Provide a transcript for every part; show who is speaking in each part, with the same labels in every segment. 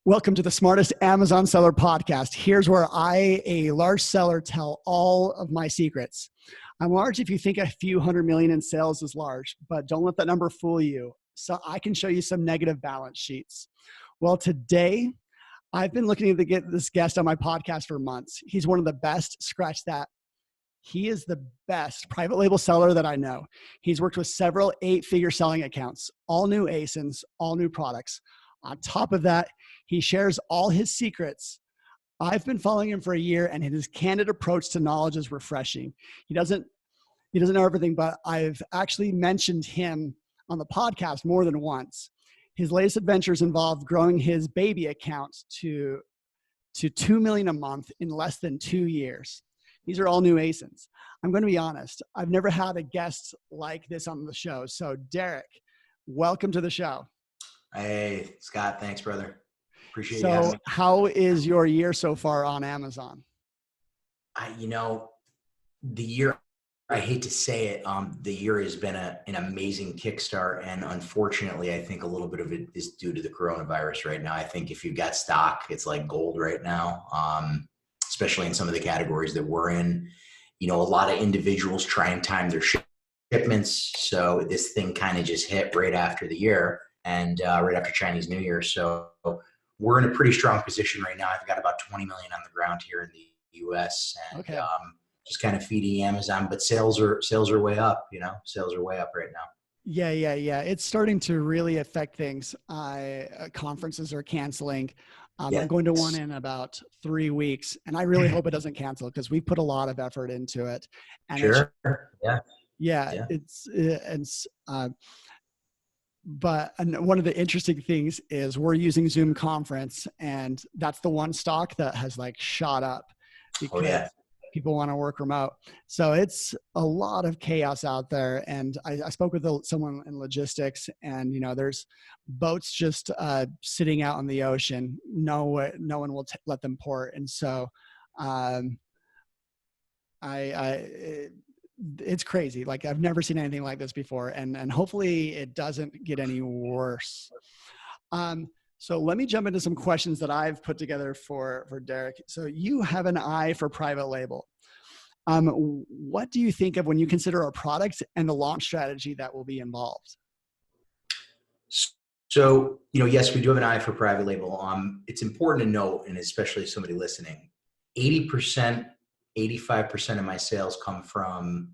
Speaker 1: Welcome to the Smartest Amazon Seller Podcast. Here's where I, a large seller, tell all of my secrets. I'm large if you think a few hundred million in sales is large, but don't let that number fool you. So I can show you some negative balance sheets. Well, today, I've been looking to get this guest on my podcast for months. He's one of the best, scratch that. He is the best private label seller that I know. He's worked with several 8-figure selling accounts, all new ASINs, all new products. On top of that, he shares all his secrets. I've been following him for a year, and his candid approach to knowledge is refreshing. He doesn't know everything, but I've actually mentioned him on the podcast more than once. His latest adventures involve growing his baby account to $2 million a month in less than 2 years. These are all new ASINs. I'm going to be honest. I've never had a guest like this on the show. So Derek, welcome to the show.
Speaker 2: Hey, Scott. Thanks, brother. Appreciate you having me.
Speaker 1: So how is your year so far on Amazon?
Speaker 2: The year, I hate to say it, the year has been an amazing kickstart. And unfortunately, I think a little bit of it is due to the coronavirus right now. I think if you've got stock, it's like gold right now, especially in some of the categories that we're in. A lot of individuals try and time their shipments. So this thing kind of just hit right after the year. And right after Chinese New Year. So we're in a pretty strong position right now. I've got about 20 million on the ground here in the US and just kind of feeding Amazon, but sales are way up, sales are way up right now.
Speaker 1: Yeah. It's starting to really affect things. Conferences are canceling.
Speaker 2: Yes.
Speaker 1: I'm going to one in about 3 weeks, and I really hope it doesn't cancel because we put a lot of effort into it. And
Speaker 2: sure.
Speaker 1: But one of the interesting things is we're using Zoom conference, and that's the one stock that has shot up because people want to work remote. So it's a lot of chaos out there. And I spoke with someone in logistics, and there's boats just sitting out on the ocean. No one will let them port. And so it's crazy. I've never seen anything like this before, and hopefully it doesn't get any worse. So let me jump into some questions that I've put together for Derek. So you have an eye for private label. What do you think of when you consider a product and the launch strategy that will be involved?
Speaker 2: So, yes, we do have an eye for private label. It's important to note, and especially somebody listening, 80%, 85% of my sales come from,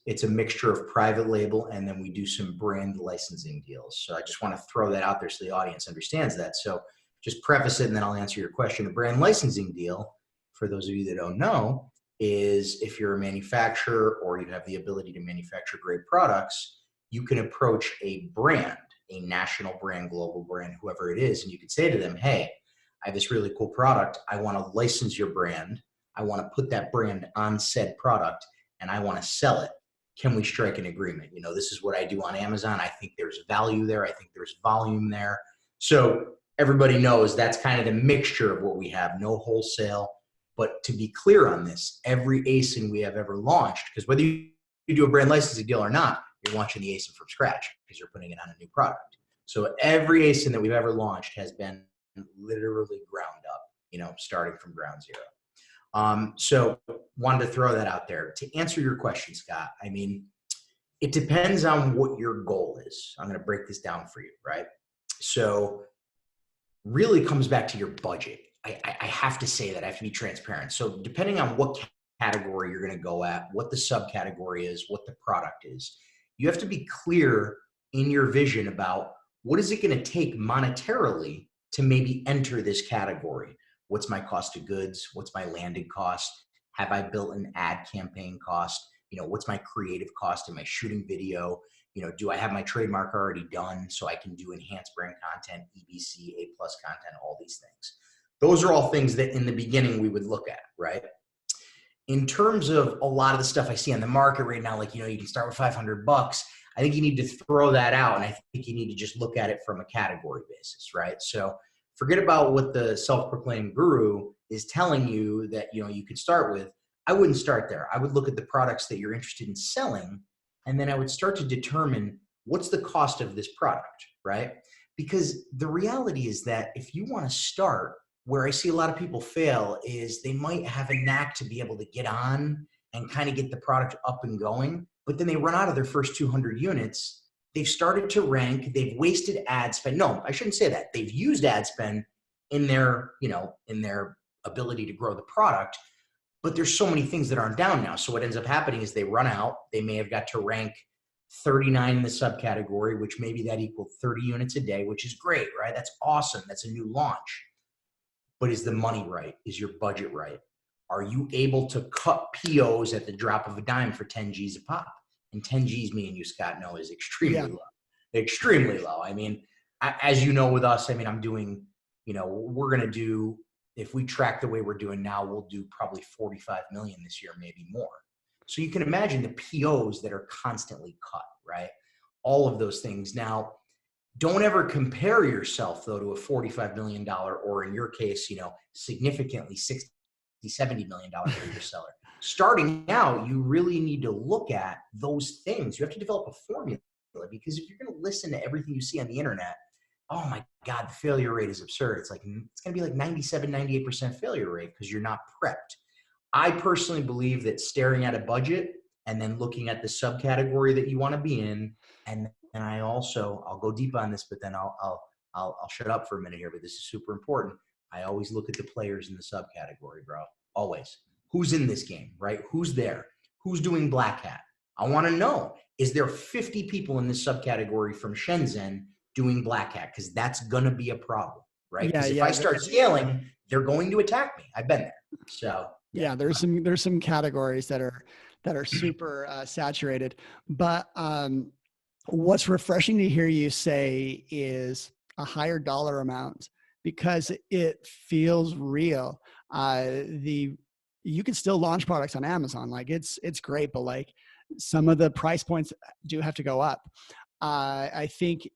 Speaker 2: it's a mixture of private label, and then we do some brand licensing deals. So I just want to throw that out there so the audience understands that. So just preface it, and then I'll answer your question. A brand licensing deal, for those of you that don't know, is if you're a manufacturer or you have the ability to manufacture great products, you can approach a brand, a national brand, global brand, whoever it is, and you can say to them, hey, I have this really cool product. I want to license your brand. I want to put that brand on said product, and I want to sell it. Can we strike an agreement? This is what I do on Amazon. I think there's value there. I think there's volume there. So everybody knows that's kind of the mixture of what we have. No wholesale. But to be clear on this, every ASIN we have ever launched, because whether you do a brand licensing deal or not, you're launching the ASIN from scratch because you're putting it on a new product. So every ASIN that we've ever launched has been literally ground up, starting from ground zero. So wanted to throw that out there. To answer your question, Scott, it depends on what your goal is. I'm going to break this down for you, right? So really comes back to your budget. I have to say that. I have to be transparent. So depending on what category you're going to go at, what the subcategory is, what the product is, you have to be clear in your vision about what is it going to take monetarily to maybe enter this category. What's my cost of goods? What's my landing cost? Have I built an ad campaign cost? What's my creative cost? Am I shooting video? Do I have my trademark already done so I can do enhanced brand content, EBC, A+ content, all these things? Those are all things that in the beginning we would look at, right? In terms of a lot of the stuff I see on the market right now, you can start with $500. I think you need to throw that out, and I think you need to just look at it from a category basis, right? So forget about what the self-proclaimed guru is telling you that you could start with. I wouldn't start there. I would look at the products that you're interested in selling, and then I would start to determine what's the cost of this product, right? Because the reality is that if you want to start, where I see a lot of people fail is they might have a knack to be able to get on and kind of get the product up and going, but then they run out of their first 200 units. They've started to rank, they've wasted ad spend. No, I shouldn't say that. They've used ad spend in their, in their ability to grow the product, but there's so many things that aren't down now. So what ends up happening is they run out. They may have got to rank 39 in the subcategory, which maybe that equaled 30 units a day, which is great, right? That's awesome. That's a new launch. But is the money right? Is your budget right? Are you able to cut POs at the drop of a dime for 10 G's a pop? And 10 G's, me and you, Scott, know is extremely low. Extremely low. I mean, as you know with us, I mean, I'm doing, we're going to do, if we track the way we're doing now, we'll do probably 45 million this year, maybe more. So you can imagine the POs that are constantly cut, right? All of those things. Now, don't ever compare yourself, though, to a $45 million or, in your case, significantly $60, $70 million career seller. Starting out, you really need to look at those things. You have to develop a formula, because if you're going to listen to everything you see on the internet, oh my God, the failure rate is absurd. It's going to be like 97, 98% failure rate because you're not prepped. I personally believe that staring at a budget and then looking at the subcategory that you want to be in, and I'll go deep on this, but then I'll shut up for a minute here, but this is super important. I always look at the players in the subcategory, bro. Always. Who's in this game, right? Who's there? Who's doing black hat? I want to know, is there 50 people in this subcategory from Shenzhen doing black hat? Because that's going to be a problem, right? Because if I start scaling, they're going to attack me. I've been there. So
Speaker 1: yeah, there's some categories that are super saturated, but what's refreshing to hear you say is a higher dollar amount, because it feels real. You can still launch products on Amazon. Like it's great, but like some of the price points do have to go up. I think,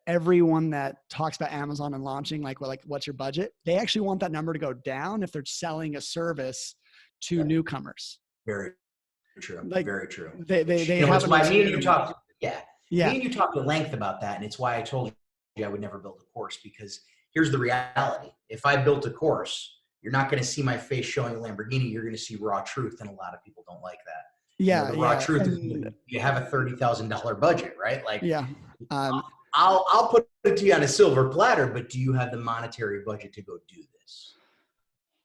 Speaker 1: everyone that talks about Amazon and launching, like what's your budget? They actually want that number to go down if they're selling a service to newcomers.
Speaker 2: Very true.
Speaker 1: Like,
Speaker 2: very true.
Speaker 1: They
Speaker 2: it's why me and you talked. Yeah.
Speaker 1: Yeah.
Speaker 2: Me and you talked at length about that. And it's why I told you I would never build a course, because here's the reality. If I built a course, you're not going to see my face showing a Lamborghini. You're going to see raw truth. And a lot of people don't like that.
Speaker 1: Yeah.
Speaker 2: The raw truth is you have a $30,000 budget, right? Like,
Speaker 1: yeah.
Speaker 2: I'll put it to you on a silver platter, but do you have the monetary budget to go do this?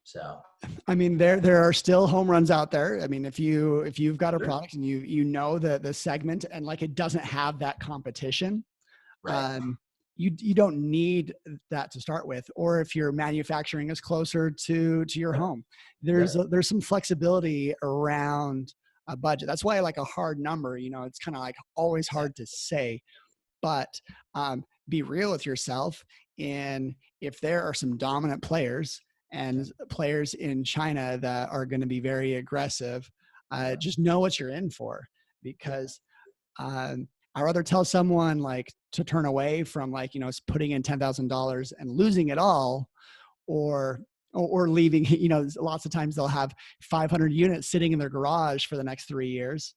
Speaker 2: So,
Speaker 1: I mean, there are still home runs out there. I mean, if you've got a product and you know the segment, and like it doesn't have that competition,
Speaker 2: right.
Speaker 1: You don't need that to start with. Or if your manufacturing is closer to your home, there's some flexibility around a budget. That's why I like a hard number. It's kind of like always hard to say, but be real with yourself. And if there are some dominant players and players in China that are going to be very aggressive, just know what you're in for, because I'd rather tell someone like to turn away from putting in $10,000 and losing it all, or leaving, lots of times they'll have 500 units sitting in their garage for the next 3 years.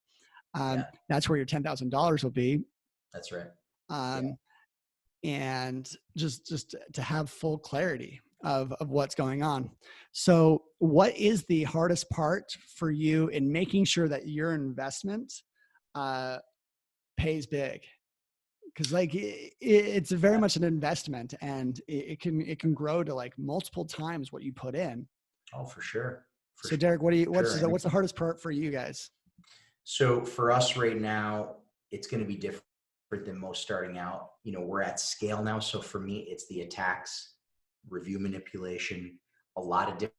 Speaker 1: That's where your $10,000 will be.
Speaker 2: That's right.
Speaker 1: And just to have full clarity of what's going on. So what is the hardest part for you in making sure that your investment pays big? Because like it's very much an investment, and it can grow to like multiple times what you put in.
Speaker 2: Oh, for sure.
Speaker 1: So Derek, what's the hardest part for you guys?
Speaker 2: So for us right now, it's going to be different than most starting out. We're at scale now. So for me, it's the attacks, review manipulation, a lot of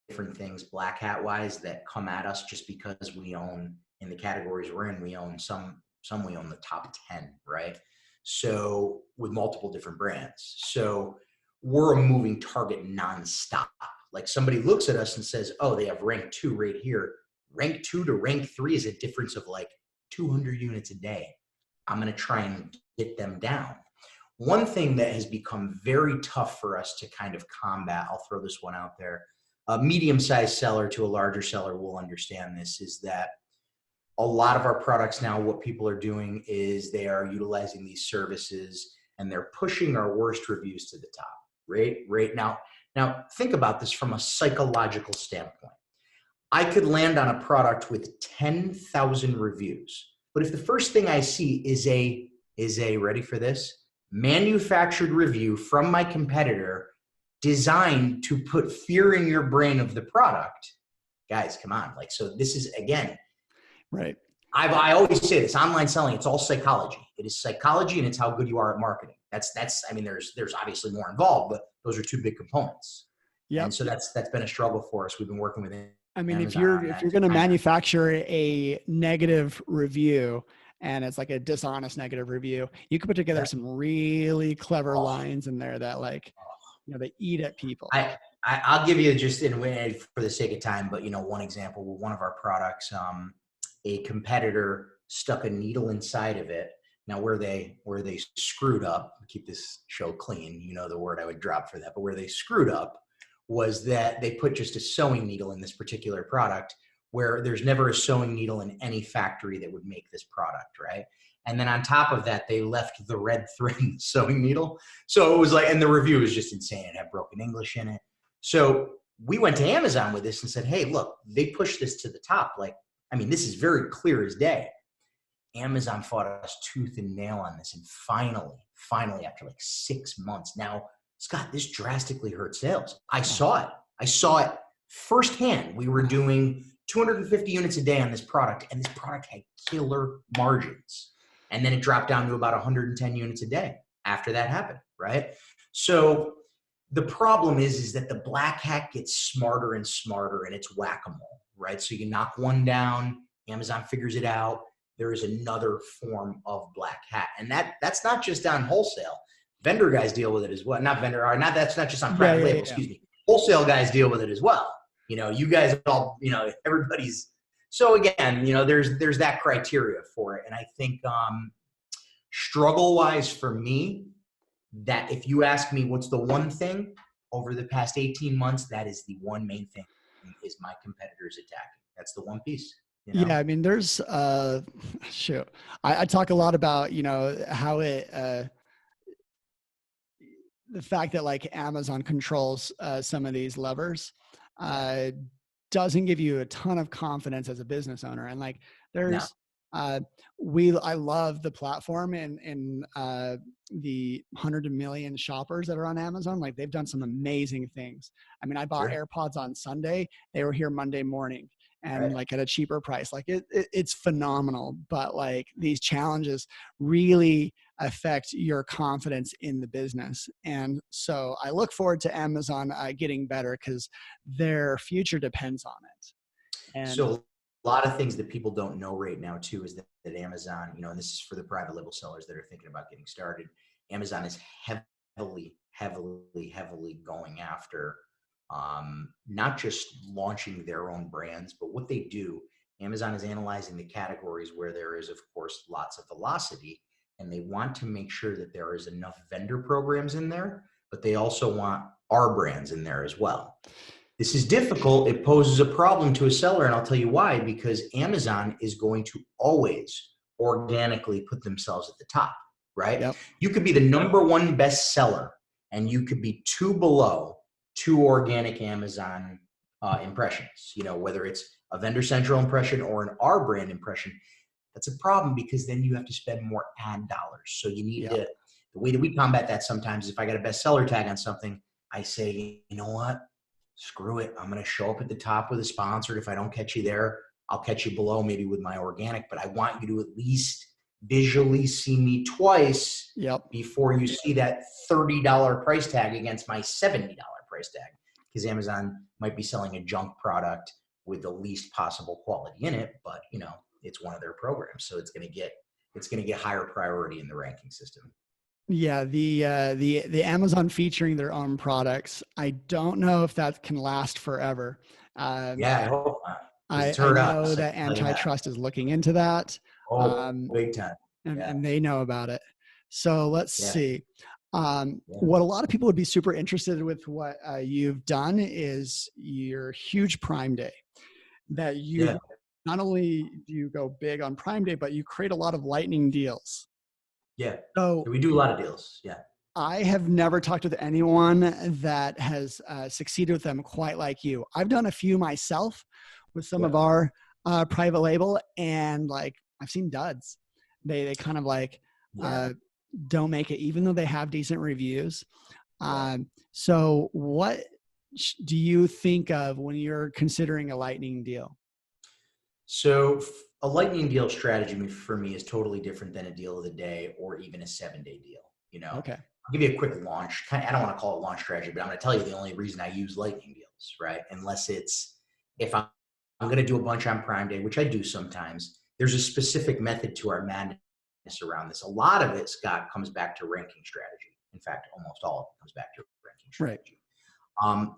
Speaker 2: different things, black hat wise, that come at us just because we own, in the categories we're in, we own some we own the top 10, right? So with multiple different brands. So we're a moving target nonstop. Like somebody looks at us and says, oh, they have rank 2 right here. Rank 2 to rank 3 is a difference of like 200 units a day. I'm going to try and get them down. One thing that has become very tough for us to kind of combat, I'll throw this one out there, a medium-sized seller to a larger seller will understand this, is that a lot of our products now, what people are doing is they are utilizing these services and they're pushing our worst reviews to the top, right now. Now think about this from a psychological standpoint. I could land on a product with 10,000 reviews, but if the first thing I see is a ready for this, manufactured review from my competitor designed to put fear in your brain of the product, guys, come on. Like, so this is, again,
Speaker 1: right.
Speaker 2: I always say this, online selling, it's all psychology. It is psychology and it's how good you are at marketing. I mean, there's obviously more involved, but those are two big components.
Speaker 1: Yep.
Speaker 2: And so that's been a struggle for us. We've been working with
Speaker 1: I mean,
Speaker 2: Amazon
Speaker 1: if you're going to manufacture a negative review and it's like a dishonest negative review, you can put together some really clever lines in there that they eat at people.
Speaker 2: I'll give you just for the sake of time, but one example with one of our products, a competitor stuck a needle inside of it. Now where they screwed up, keep this show clean, the word I would drop for that, but where they screwed up was that they put just a sewing needle in this particular product where there's never a sewing needle in any factory that would make this product, right? And then on top of that, they left the red thread in the sewing needle. So it was like, and the review was just insane. It had broken English in it. So we went to Amazon with this and said, hey, look, they pushed this to the top. Like, I mean, this is very clear as day. Amazon fought us tooth and nail on this. And finally, after like 6 months, now, Scott, this drastically hurt sales. I saw it firsthand. We were doing 250 units a day on this product, and this product had killer margins. And then it dropped down to about 110 units a day after that happened, right? So the problem is that the black hat gets smarter and smarter, and it's whack-a-mole, right? So you knock one down, Amazon figures it out. There is another form of black hat. And that's not just on wholesale. Vendor guys deal with it as well. That's not just on private label, excuse me. Wholesale guys deal with it as well. You guys all, everybody's. So again, there's that criteria for it. And I think struggle wise for me, that if you ask me what's the one thing over the past 18 months, that is the one main thing is my competitors attacking. That's the one piece.
Speaker 1: Yeah, I mean, there's shoot. I talk a lot about how it the fact that like Amazon controls some of these levers doesn't give you a ton of confidence as a business owner. And like there's I love the platform and the 100 million shoppers that are on Amazon. Like they've done some amazing things. I mean, I bought AirPods on Sunday. They were here Monday morning. And like at a cheaper price, like it's phenomenal. But like these challenges really affect your confidence in the business. And so I look forward to Amazon getting better because their future depends on it. And
Speaker 2: so a lot of things that people don't know right now too is that Amazon, and this is for the private label sellers that are thinking about getting started, Amazon is heavily going after not just launching their own brands, but what they do. Amazon is analyzing the categories where there is, of course, lots of velocity, and they want to make sure that there is enough vendor programs in there, but they also want our brands in there as well. This is difficult. It poses a problem to a seller, and I'll tell you why, because Amazon is going to always organically put themselves at the top, right?
Speaker 1: Yep.
Speaker 2: You could be the number one best seller, and you could be two below 2 organic Amazon impressions, whether it's a vendor central impression or an R brand impression. That's a problem because then you have to spend more ad dollars. So you need the way that we combat that sometimes, if I got a bestseller tag on something, I say, you know what, screw it. I'm going to show up at the top with a sponsored. If I don't catch you there, I'll catch you below maybe with my organic, but I want you to at least visually see me twice before you see that $30 price tag against my $70 price tag, because Amazon might be selling a junk product with the least possible quality in it, but it's one of their programs, so it's going to get higher priority in the ranking system.
Speaker 1: Yeah, the Amazon featuring their own products, I don't know if that can last forever.
Speaker 2: I hope not.
Speaker 1: I know that antitrust is looking into that.
Speaker 2: Big time.
Speaker 1: And they know about it. So let's see. What a lot of people would be super interested with what you've done is your huge Prime Day that you not only do you go big on Prime Day, but you create a lot of lightning deals.
Speaker 2: Yeah.
Speaker 1: So
Speaker 2: We do a lot of deals. Yeah.
Speaker 1: I have never talked with anyone that has succeeded with them quite like you. I've done a few myself with some of
Speaker 2: Yeah.
Speaker 1: our private label, and like I've seen duds. They kind of like
Speaker 2: Yeah.
Speaker 1: don't make it, even though they have decent reviews.
Speaker 2: Yeah.
Speaker 1: So what do you think of when you're considering a lightning deal?
Speaker 2: So a lightning deal strategy for me is totally different than a deal of the day or even a 7-day deal.
Speaker 1: Okay.
Speaker 2: I'll give you a quick launch. I don't want to call it launch strategy, but I'm going to tell you the only reason I use lightning deals, right? Unless it's if I'm going to do a bunch on Prime Day, which I do sometimes. There's a specific method to our madness around this. A lot of it, Scott, comes back to ranking strategy. In fact, almost all of it comes back to ranking
Speaker 1: Right.
Speaker 2: strategy.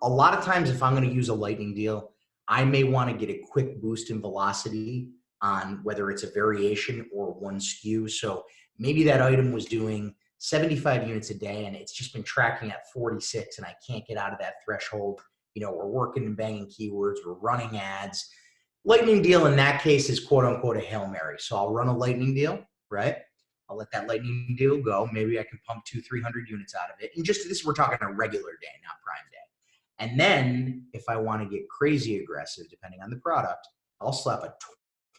Speaker 2: A lot of times, if I'm going to use a lightning deal, I may want to get a quick boost in velocity on whether it's a variation or one SKU. So maybe that item was doing 75 units a day and it's just been tracking at 46 and I can't get out of that threshold. We're working and banging keywords, we're running ads. Lightning deal in that case is quote unquote a Hail Mary. So I'll run a lightning deal, right? I'll let that lightning deal go. Maybe I can pump 200-300 units out of it. And just this, we're talking a regular day, not Prime Day. And then if I want to get crazy aggressive, depending on the product, I'll slap a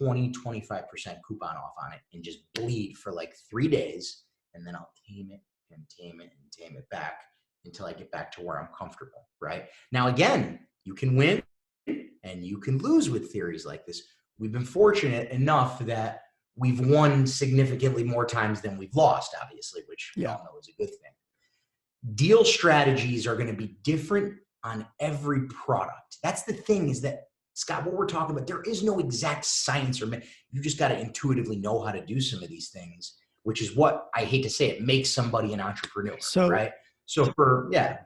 Speaker 2: 20-25% coupon off on it and just bleed for like 3 days. And then I'll tame it and tame it and tame it back until I get back to where I'm comfortable, right? Now, again, you can win and you can lose with theories like this. We've been fortunate enough that we've won significantly more times than we've lost, obviously, which we all know is a good thing. Deal strategies are going to be different on every product. That's the thing, is that, Scott, what we're talking about, there is no exact science you just got to intuitively know how to do some of these things, which is what I hate to say, it makes somebody an entrepreneur, right? So go ahead.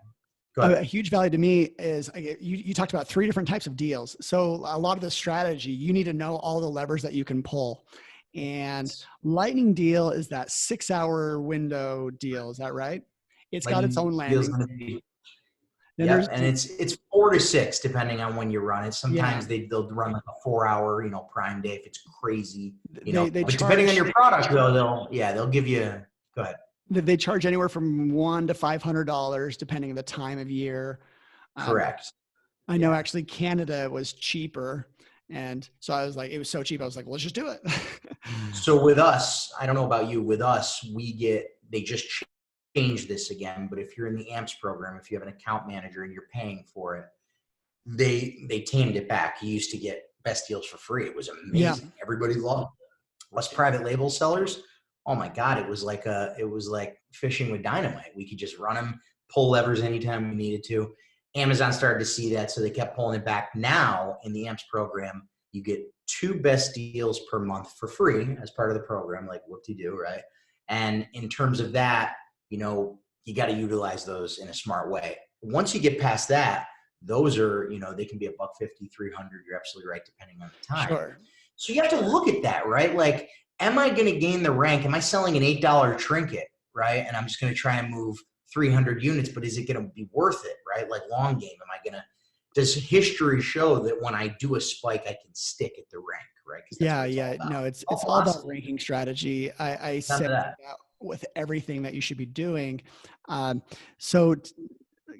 Speaker 1: A huge value to me is you talked about 3 different types of deals. So a lot of the strategy, you need to know all the levers that you can pull. And lightning deal is that 6-hour window deal. Is that right? It's got its own landing.
Speaker 2: And it's 4 to 6 depending on when you run it. Sometimes they'll run like a 4-hour, Prime Day if it's crazy. But depending on your product, they'll give you. Go ahead.
Speaker 1: They charge anywhere from $100 to $500 depending on the time of year.
Speaker 2: Correct.
Speaker 1: I know actually Canada was cheaper. And so I was like, it was so cheap. I was like, well, let's just do it.
Speaker 2: So with us, I don't know about you, with us, they just changed this again. But if you're in the AMPS program, if you have an account manager and you're paying for it, they tamed it back. You used to get best deals for free. It was amazing. Yeah. Everybody loved it. Us private label sellers, oh my God, it was like fishing with dynamite. We could just run them, pull levers anytime we needed to. Amazon started to see that, so they kept pulling it back. Now in the AMPS program, you get 2 best deals per month for free as part of the program, like whoop-de-doo, right? And in terms of that, you got to utilize those in a smart way. Once you get past that, those are, they can be $150, $300. You're absolutely right, depending on the time.
Speaker 1: Sure.
Speaker 2: So you have to look at that, right? Like, am I going to gain the rank? Am I selling an $8 trinket, right? And I'm just going to try and move 300 units, but is it going to be worth it, right? Like long game, does history show that when I do a spike, I can stick at the rank, right?
Speaker 1: No, it's all about ranking strategy. I say that with everything that you should be doing. So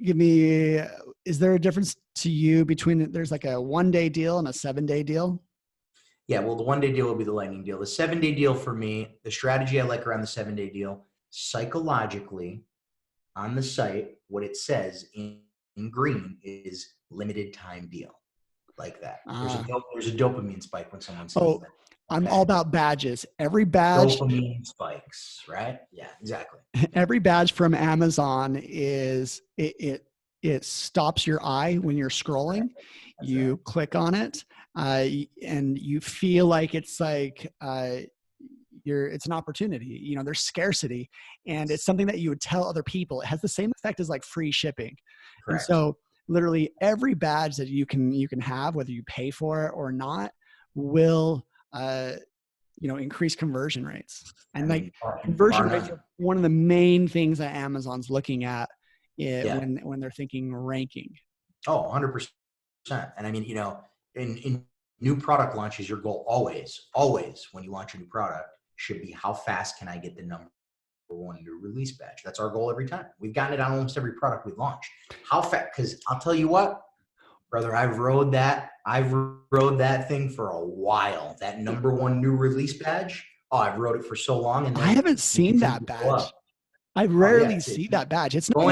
Speaker 1: give me, is there a difference to you between, there's like a 1-day deal and a 7-day deal?
Speaker 2: Yeah, well, the 1-day deal will be the lightning deal. The 7-day deal for me, the strategy I like around the 7-day deal, psychologically on the site, what it says in green is limited time deal, like that. There's a dopamine spike when someone sees that. Okay.
Speaker 1: I'm all about badges. Every badge.
Speaker 2: Dopamine spikes, right? Yeah, exactly.
Speaker 1: Every badge from Amazon is, it stops your eye when you're scrolling. You click on it. And you feel like it's like it's an opportunity. There's scarcity, and it's something that you would tell other people. It has the same effect as like free shipping. Correct. And so literally every badge that you can have, whether you pay for it or not, will increase conversion rates. And conversion rates are one of the main things that Amazon's looking at when they're thinking ranking.
Speaker 2: Oh, 100%. And in new product launches, your goal always when you launch a new product should be how fast can I get the number one new release badge? That's our goal every time. We've gotten it on almost every product we've launched. How fast? Because I'll tell you what, brother, I've rode that thing for a while. That number one new release badge. Oh, I've rode it for so long, and
Speaker 1: I
Speaker 2: then
Speaker 1: haven't
Speaker 2: we
Speaker 1: seen
Speaker 2: continue
Speaker 1: that
Speaker 2: to go
Speaker 1: badge.
Speaker 2: up.
Speaker 1: I
Speaker 2: Oh yeah,
Speaker 1: rarely see that badge. It's not
Speaker 2: Oh,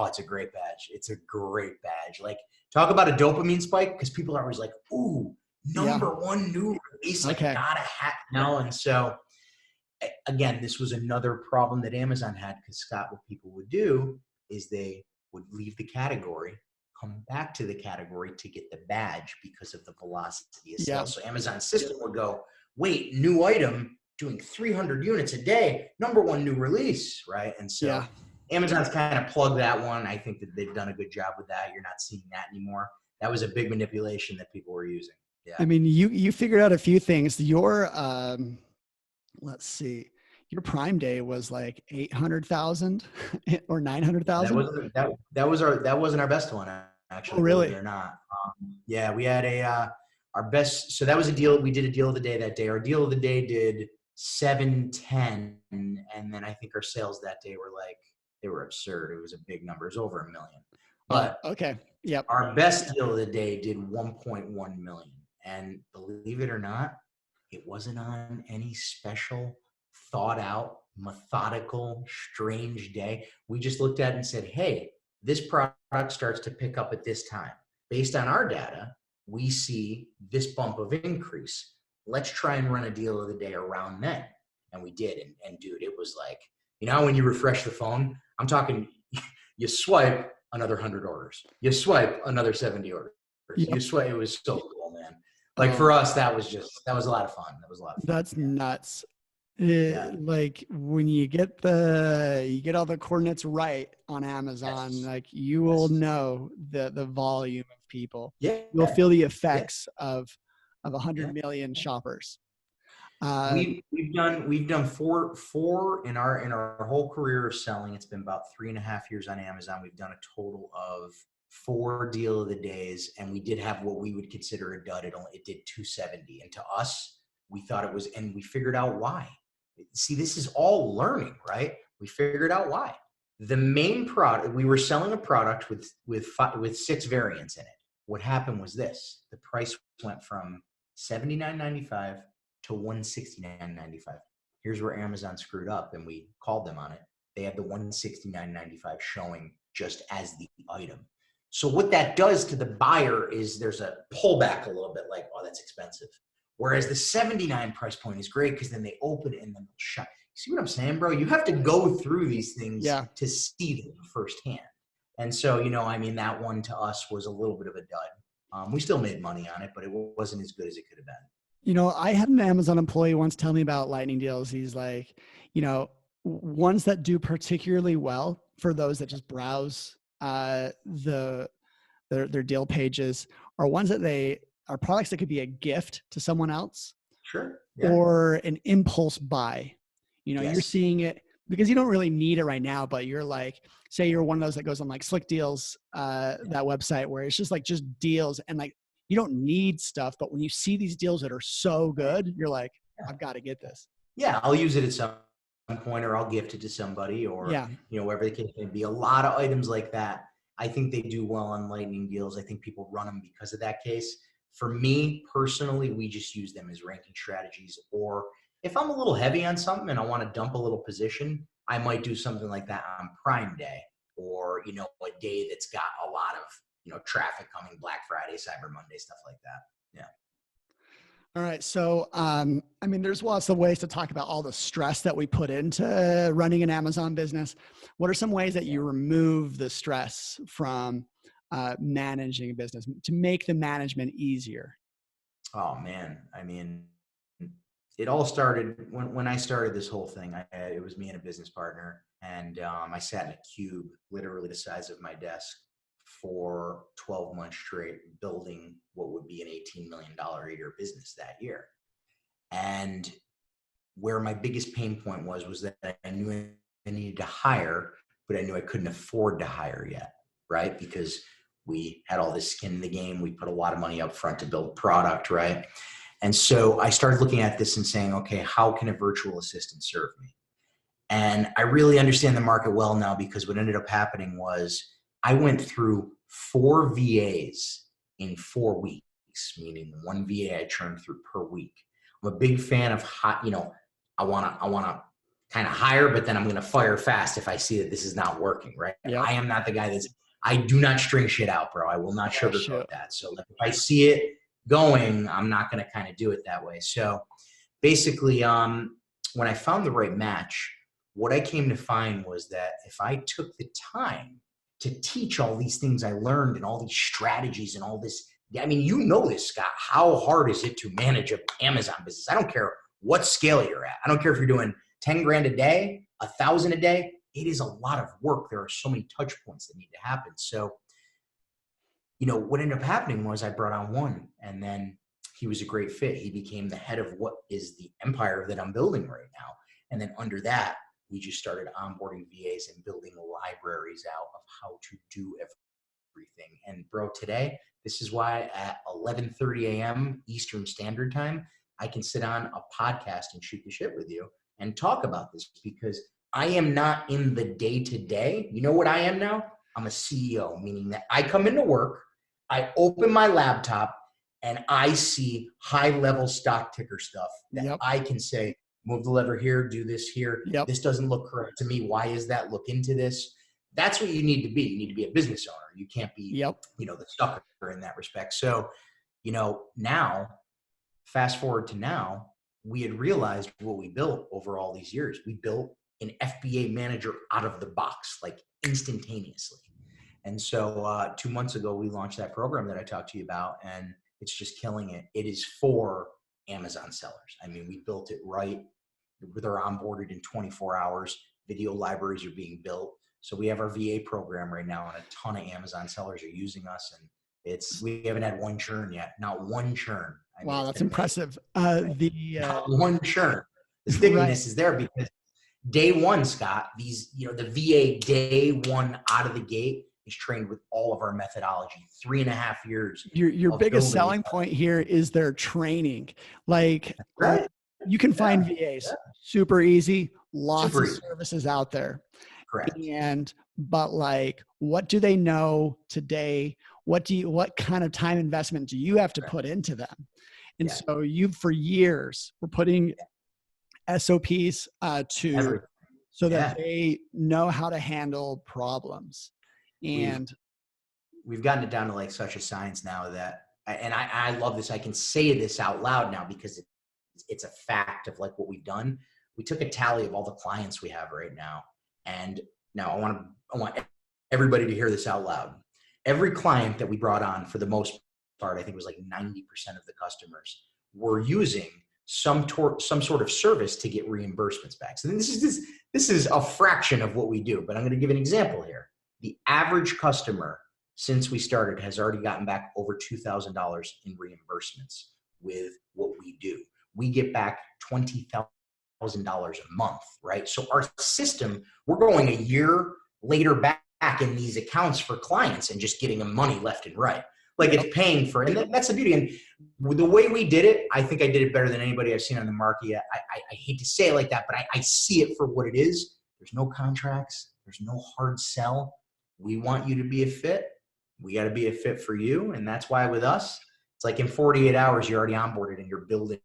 Speaker 2: it's a great badge. It's a great badge. Like, talk about a dopamine spike, because people are always like, "Ooh, number one new release, like,
Speaker 1: Okay.
Speaker 2: gotta have now." And so, again, this was another problem that Amazon had, because Scott, what people would do is they would leave the category, come back to the category to get the badge because of the velocity of sales. So Amazon's system would go, wait, new item, doing 300 units a day, number one new release, right? And so Amazon's kind of plugged that one. I think that they've done a good job with that. You're not seeing that anymore. That was a big manipulation that people were using. Yeah.
Speaker 1: I mean, you figured out a few things. Your let's see, your Prime Day was like 800,000 or 900,000.
Speaker 2: That wasn't our best one, actually.
Speaker 1: Oh, really?
Speaker 2: Believe it or not. Yeah, we had our best. So that was a deal. We did a deal of the day that day. Our deal of the day did 710, and then I think our sales that day they were absurd. It was a big number. It was over 1 million. But
Speaker 1: okay, yep.
Speaker 2: Our best deal of the day did 1.1 million, and believe it or not, it wasn't on any special, thought out, methodical, strange day. We just looked at it and said, hey, this product starts to pick up at this time. Based on our data, we see this bump of increase. Let's try and run a deal of the day around then. And we did. And dude, it was like, when you refresh the phone, I'm talking, you swipe another 100 orders. You swipe another 70 orders. Yep. You swipe. It was so cool, man. Like, for us, that was a lot of fun. That was a lot of fun.
Speaker 1: That's nuts. Like, when you get all the coordinates right on Amazon, like, you will know the volume of people. You'll feel the effects of 100 million shoppers.
Speaker 2: We've done four in our whole career of selling. It's been about 3.5 years on Amazon. We've done a total of 4 deal of the days, and we did have what we would consider a dud. It did 270, and to us, we thought it was, and we figured out why. See, this is all learning, right? We figured out why. The main product, we were selling a product with 6 variants in it. What happened was this: the price went from $79.95 to $169.95. Here's where Amazon screwed up, and we called them on it. They had the $169.95 showing just as the item. So what that does to the buyer is there's a pullback a little bit, like, oh, that's expensive. Whereas the 79 price point is great, because then they open it and then they'll shut. See what I'm saying, bro? You have to go through these things to see them firsthand. And so, that one to us was a little bit of a dud. We still made money on it, but it wasn't as good as it could have been.
Speaker 1: I had an Amazon employee once tell me about lightning deals. He's like, ones that do particularly well for those that just browse their deal pages are ones that are products that could be a gift to someone else.
Speaker 2: Sure.
Speaker 1: Yeah. Or an impulse buy. You're seeing it because you don't really need it right now, but you're like, say you're one of those that goes on like Slick Deals, that website where it's just deals, and like, you don't need stuff, but when you see these deals that are so good, you're like, I've got to get this.
Speaker 2: Yeah, I'll use it at some point, or I'll gift it to somebody, or wherever the case may be. A lot of items like that, I think they do well on lightning deals. I think people run them because of that case. For me personally, we just use them as ranking strategies. Or if I'm a little heavy on something and I want to dump a little position, I might do something like that on Prime Day, or a day that's got a lot of traffic coming, Black Friday, Cyber Monday, stuff like that. Yeah.
Speaker 1: All right. So, there's lots of ways to talk about all the stress that we put into running an Amazon business. What are some ways that you remove the stress from managing a business to make the management easier?
Speaker 2: Oh man. It all started when I started this whole thing. It was me and a business partner, and I sat in a cube, literally the size of my desk, for 12 months straight, building what would be an $18 million a year business that year. And where my biggest pain point was that I knew I needed to hire, but I knew I couldn't afford to hire yet, right? Because We had all this skin in the game. We put a lot of money up front to build product, right? And so I started looking at this and saying, okay, how can a virtual assistant serve me? And I really understand the market well now, because what ended up happening was I went through 4 VAs in 4 weeks, meaning 1 VA I churned through per week. I'm a big fan of hot, I want to kind of hire, but then I'm going to fire fast if I see that this is not working, right?
Speaker 1: Yep.
Speaker 2: I am not the guy I do not string shit out, bro. I will not sugarcoat that. So like, if I see it going, I'm not going to kind of do it that way. So basically, when I found the right match, what I came to find was that if I took the time to teach all these things I learned and all these strategies and all this, I mean, you know this, Scott, how hard is it to manage an Amazon business? I don't care what scale you're at. I don't care if you're doing 10 grand a day, 1,000 a day. It is a lot of work. There are so many touch points that need to happen. So, what ended up happening was I brought on one, and then he was a great fit. He became the head of what is the empire that I'm building right now. And then under that, we just started onboarding VAs and building libraries out of how to do everything. And bro, today, this is why at 11:30 a.m. Eastern Standard Time, I can sit on a podcast and shoot the shit with you and talk about this, because I am not in the day-to-day. You know what I am now? I'm a CEO, meaning that I come into work, I open my laptop, and I see high-level stock ticker stuff that I can say, move the lever here, do this here. This doesn't look correct to me. Why is that? Look into this. That's what you need to be. You need to be a business owner. You can't be, the sucker in that respect. So, now, fast forward to now, we had realized what we built over all these years. We built an FBA manager out of the box, like instantaneously. And so 2 months ago, we launched that program that I talked to you about, and it's just killing it. It is for Amazon sellers. I mean, we built it right. They're onboarded in 24 hours. Video libraries are being built. So we have our VA program right now, and a ton of Amazon sellers are using us. And we haven't had one churn yet. Not one churn.
Speaker 1: Wow, that's impressive.
Speaker 2: Not one churn. The stickiness is there because day one, Scott, the VA day one out of the gate is trained with all of our methodology. 3.5 years.
Speaker 1: Your biggest selling point here is their training. Like, you can find VAs super easy, lots of services out there.
Speaker 2: Correct.
Speaker 1: But like, what do they know today? What kind of time investment do you have to put into them? And so for years, we're putting SOPs so that they know how to handle problems. And
Speaker 2: we've gotten it down to like such a science now that, and I love this. I can say this out loud now because it's a fact of like what we've done. We took a tally of all the clients we have right now. And now I want everybody to hear this out loud. Every client that we brought on, for the most part, I think it was like 90% of the customers were using some sort of service to get reimbursements back. So this is a fraction of what we do, but I'm going to give an example here. The average customer since we started has already gotten back over $2,000 in reimbursements with what we do. We get back $20,000 a month, right? So our system, we're going a year later back in these accounts for clients and just getting them money left and right. Like it's paying for it. And that's the beauty. And the way we did it, I think I did it better than anybody I've seen on the market yet. I hate to say it like that, but I see it for what it is. There's no contracts. There's no hard sell. We want you to be a fit. We got to be a fit for you. And that's why with us, it's like in 48 hours, you're already onboarded and you're building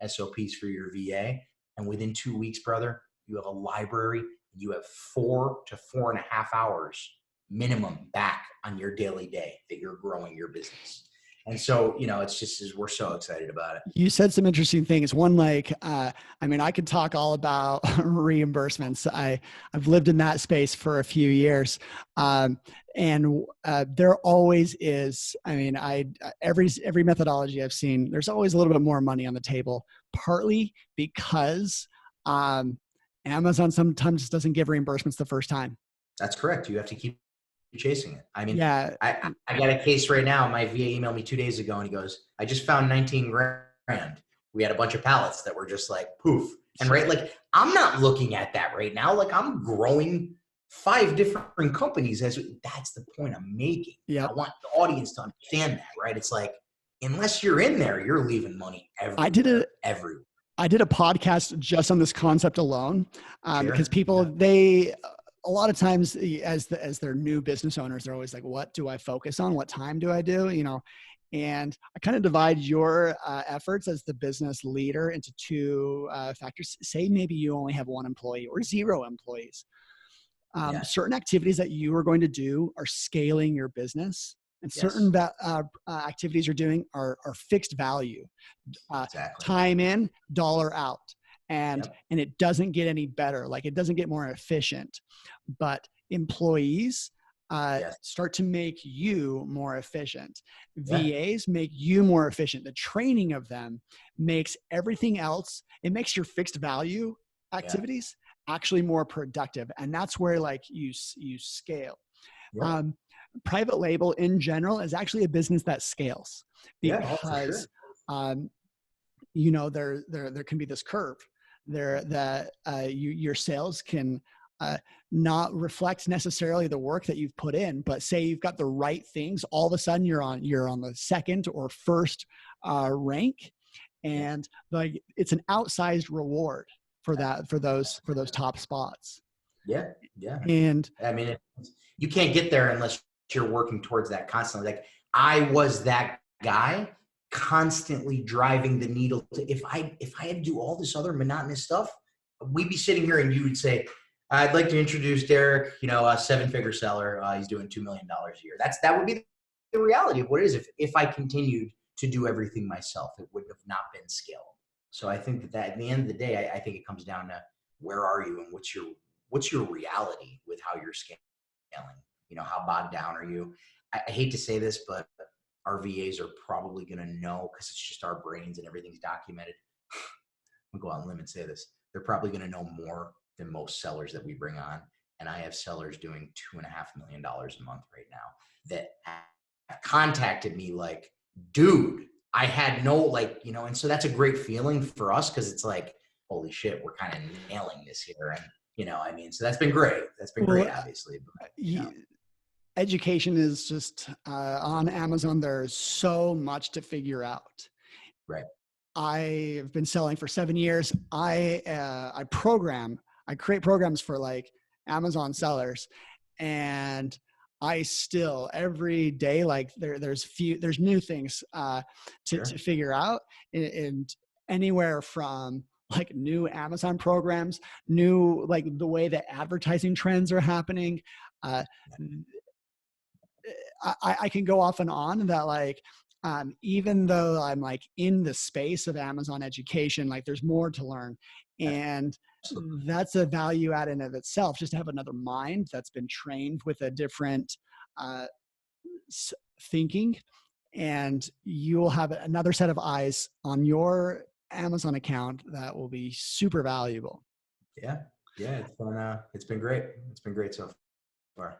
Speaker 2: SOPs for your VA. And within 2 weeks, brother, you have a library. You have 4 to 4.5 hours minimum back on your daily day that you're growing your business. And so, it's just, we're so excited about it.
Speaker 1: You said some interesting things. One, I could talk all about reimbursements. I've lived in that space for a few years. And there always is, every methodology I've seen, there's always a little bit more money on the table, partly because Amazon sometimes doesn't give reimbursements the first time.
Speaker 2: That's correct. You have to keep chasing it. I got a case right now. My VA emailed me 2 days ago and he goes, I just found 19 grand. We had a bunch of pallets that were just like poof. And I'm not looking at that right now. Like I'm growing 5 different companies. That's the point I'm making.
Speaker 1: Yep.
Speaker 2: I want the audience to understand that, right? It's like, unless you're in there, you're leaving money
Speaker 1: I did
Speaker 2: everywhere,
Speaker 1: it.
Speaker 2: everywhere.
Speaker 1: I did a podcast just on this concept alone, because people, a lot of times as their new business owners, they're always like, what do I focus on? What time do I do? And I kind of divide your efforts as the business leader into two factors. Say maybe you only have 1 employee or 0 employees. Certain activities that you are going to do are scaling your business, and certain activities you're doing are fixed value, time in, dollar out. And it doesn't get any better. Like, it doesn't get more efficient, but employees start to make you more efficient. VAs make you more efficient. The training of them makes everything else. It makes your fixed value activities actually more productive. And that's where like you scale. Private label in general is actually a business that scales because, there can be this curve there that your sales can not reflect necessarily the work that you've put in, but say you've got the right things, all of a sudden you're on the 2nd or 1st rank, and like it's an outsized reward for those top spots. And
Speaker 2: I mean, you can't get there unless you're working towards that constantly. Like, I was that guy constantly driving the needle if I had to do all this other monotonous stuff, we'd be sitting here and you would say, I'd like to introduce Derek, a 7-figure seller. He's doing $2 million a year. That would be the reality of what it is. If I continued to do everything myself, it would have not been scalable. So I think that at the end of the day, I think it comes down to where are you and what's your reality with how you're scaling? How bogged down are you? I hate to say this, but our VAs are probably going to know, because it's just our brains and everything's documented. I'm going to go out on a limb and say this. They're probably going to know more than most sellers that we bring on. And I have sellers doing $2.5 million a month right now that have contacted me like, dude, I had no, and so that's a great feeling for us, because it's like, holy shit, we're kind of nailing this here. And, so that's been great. That's been great, obviously. But,
Speaker 1: education is just on Amazon. There's so much to figure out.
Speaker 2: Right.
Speaker 1: I've been selling for 7 years. I create programs for like Amazon sellers, and I still every day, like there's new things to figure out, and anywhere from like new Amazon programs, new, like the way that advertising trends are happening. I can go off and on that, like, even though I'm like in the space of Amazon education, like there's more to learn. And that's a value add in of itself, just to have another mind that's been trained with a different thinking, and you'll have another set of eyes on your Amazon account that will be super valuable.
Speaker 2: Yeah. It's been great. It's been great so far.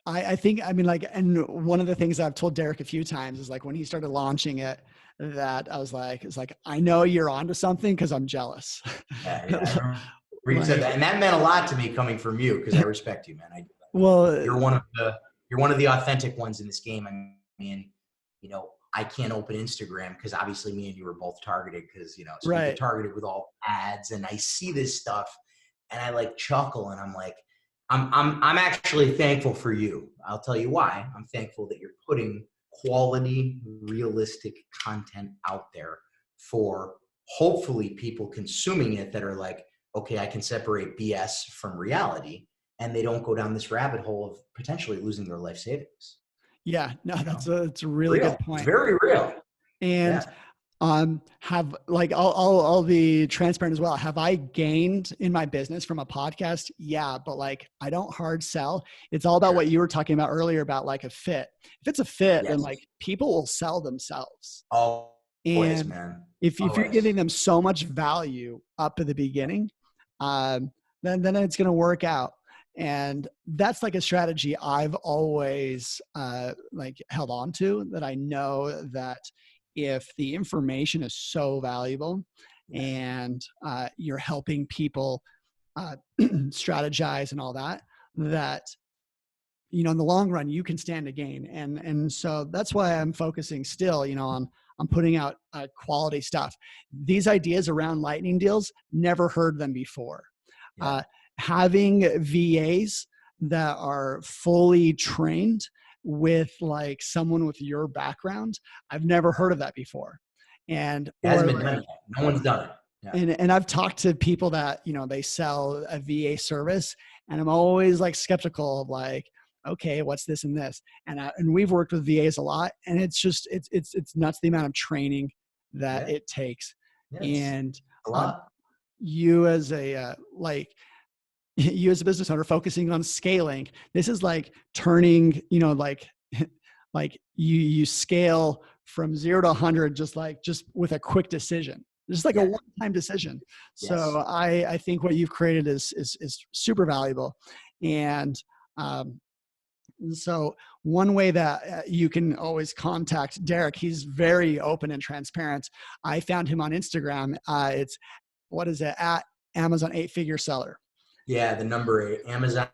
Speaker 1: I think, and one of the things I've told Derek a few times is like when he started launching it, that I was like, I know you're onto something, because I'm jealous.
Speaker 2: Yeah. I remember you said that, and that meant a lot to me coming from you, because I respect you, man. You're one of the authentic ones in this game. I mean, I can't open Instagram because obviously me and you were both targeted, because so we get targeted with all ads, and I see this stuff and I like chuckle, and I'm like, I'm actually thankful for you. I'll tell you why. I'm thankful that you're putting quality, realistic content out there for hopefully people consuming it that are like, okay, I can separate BS from reality, and they don't go down this rabbit hole of potentially losing their life savings.
Speaker 1: Yeah, no, that's a really good point.
Speaker 2: It's very real.
Speaker 1: And I'll be transparent as well. Have I gained in my business from a podcast? Yeah, but like I don't hard sell. It's all about what you were talking about earlier about like a fit. If it's a fit, then like people will sell themselves.
Speaker 2: Always, man.
Speaker 1: If you're giving them so much value up at the beginning, then it's going to work out. And that's like a strategy I've always held on to, that I know that if the information is so valuable and you're helping people strategize and all that, that, in the long run, you can stand to gain. And so that's why I'm focusing still, on putting out quality stuff. These ideas around lightning deals, never heard them before.
Speaker 2: Yeah.
Speaker 1: Having VAs that are fully trained with like someone with your background, I've never heard of that before. And
Speaker 2: it hasn't been done yet. No one's done it. Yeah.
Speaker 1: And I've talked to people that, they sell a VA service, and I'm always like skeptical of like, okay, what's this and this? And we've worked with VAs a lot, and it's just, it's nuts the amount of training that it takes. And
Speaker 2: a lot.
Speaker 1: You as a, you as a business owner focusing on scaling, this is like turning, like you scale from 0 to 100, just with a quick decision. Just like a one-time decision. So I think what you've created is super valuable. And so one way that you can always contact Derek, he's very open and transparent. I found him on Instagram. It's, what is it, at Amazon 8-figure seller.
Speaker 2: Yeah, the number 8, Amazon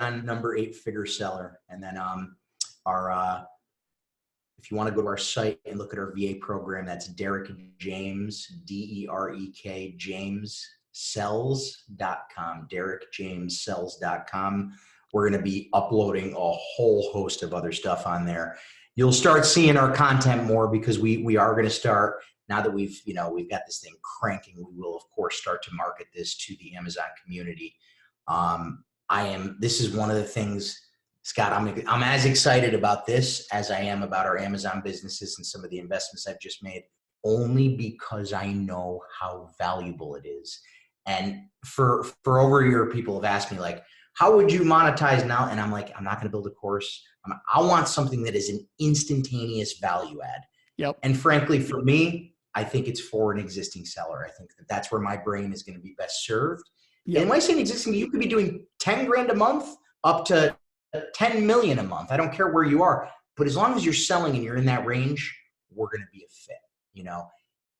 Speaker 2: number 8-figure seller. And then if you want to go to our site and look at our VA program, that's Derek James, DEREK, JamesSells.com, DerekJamesSells.com. We're going to be uploading a whole host of other stuff on there. You'll start seeing our content more because we are going to start, now that we've got this thing cranking, we will of course start to market this to the Amazon community. This is one of the things, Scott, I'm as excited about this as I am about our Amazon businesses and some of the investments I've just made, only because I know how valuable it is. And for over a year, people have asked me like, how would you monetize now? And I'm like, I'm not going to build a course. I want something that is an instantaneous value add.
Speaker 1: Yep.
Speaker 2: And frankly, for me, I think it's for an existing seller. I think that's where my brain is going to be best served. Yep. And when I say an existing, you could be doing 10 grand a month up to 10 million a month. I don't care where you are, but as long as you're selling and you're in that range, we're going to be a fit.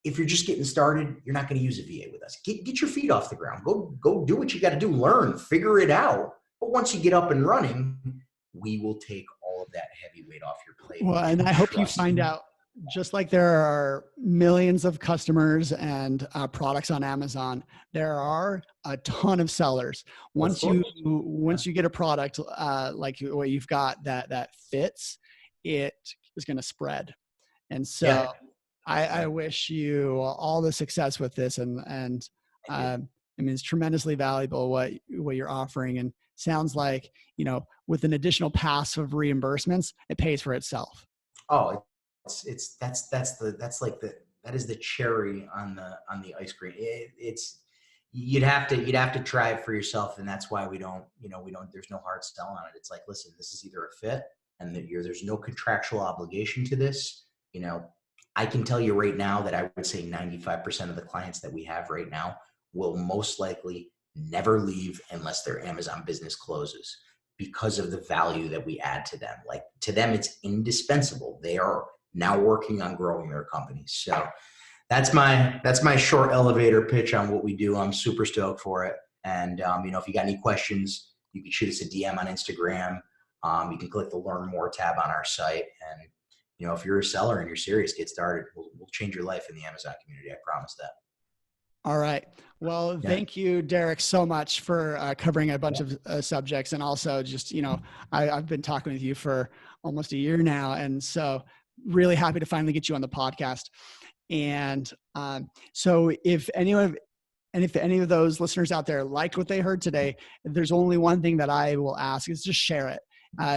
Speaker 2: If you're just getting started, you're not going to use a VA with us. Get your feet off the ground. Go do what you got to do. Learn, figure it out. But once you get up and running, we will take all of that heavy weight off your plate.
Speaker 1: Well, and I hope you find out, just like there are millions of customers and products on Amazon, there are a ton of sellers. Once you get a product like what you've got that fits, it is going to spread. And so I wish you all the success with this, and it's tremendously valuable what you're offering, and sounds like, with an additional pass of reimbursements, it pays for itself.
Speaker 2: Oh, that is the cherry on the ice cream. You'd have to try it for yourself, and that's why we don't, there's no hard sell on it. It's like, listen, this is either a fit, and there's no contractual obligation to this. I can tell you right now that I would say 95% of the clients that we have right now will most likely never leave unless their Amazon business closes, because of the value that we add to them. Like, to them, it's indispensable. They are now working on growing their companies. So that's my short elevator pitch on what we do. I'm super stoked for it. And, if you got any questions, you can shoot us a DM on Instagram. You can click the Learn More tab on our site. And, if you're a seller and you're serious, get started. We'll change your life in the Amazon community. I promise that.
Speaker 1: All right. Well, thank you, Derek, so much for covering a bunch of subjects. And also just, I've been talking with you for almost a year now. And so really happy to finally get you on the podcast. And so if any of those listeners out there liked what they heard today, there's only one thing that I will ask, is just share it.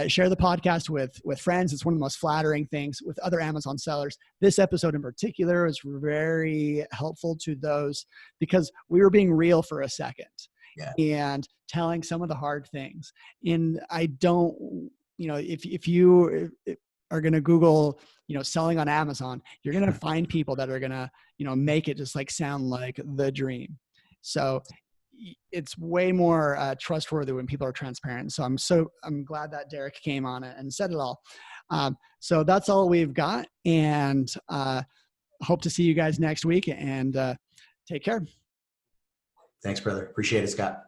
Speaker 1: Share the podcast with friends. It's one of the most flattering things, with other Amazon sellers. This episode in particular is very helpful to those, because we were being real for a second and telling some of the hard things. And I don't, if you are going to Google, selling on Amazon, you're going to find people that are going to, make it just like sound like the dream. So it's way more trustworthy when people are transparent. So I'm glad that Derek came on it and said it all. So that's all we've got, and hope to see you guys next week, and take care.
Speaker 2: Thanks, brother. Appreciate it, Scott.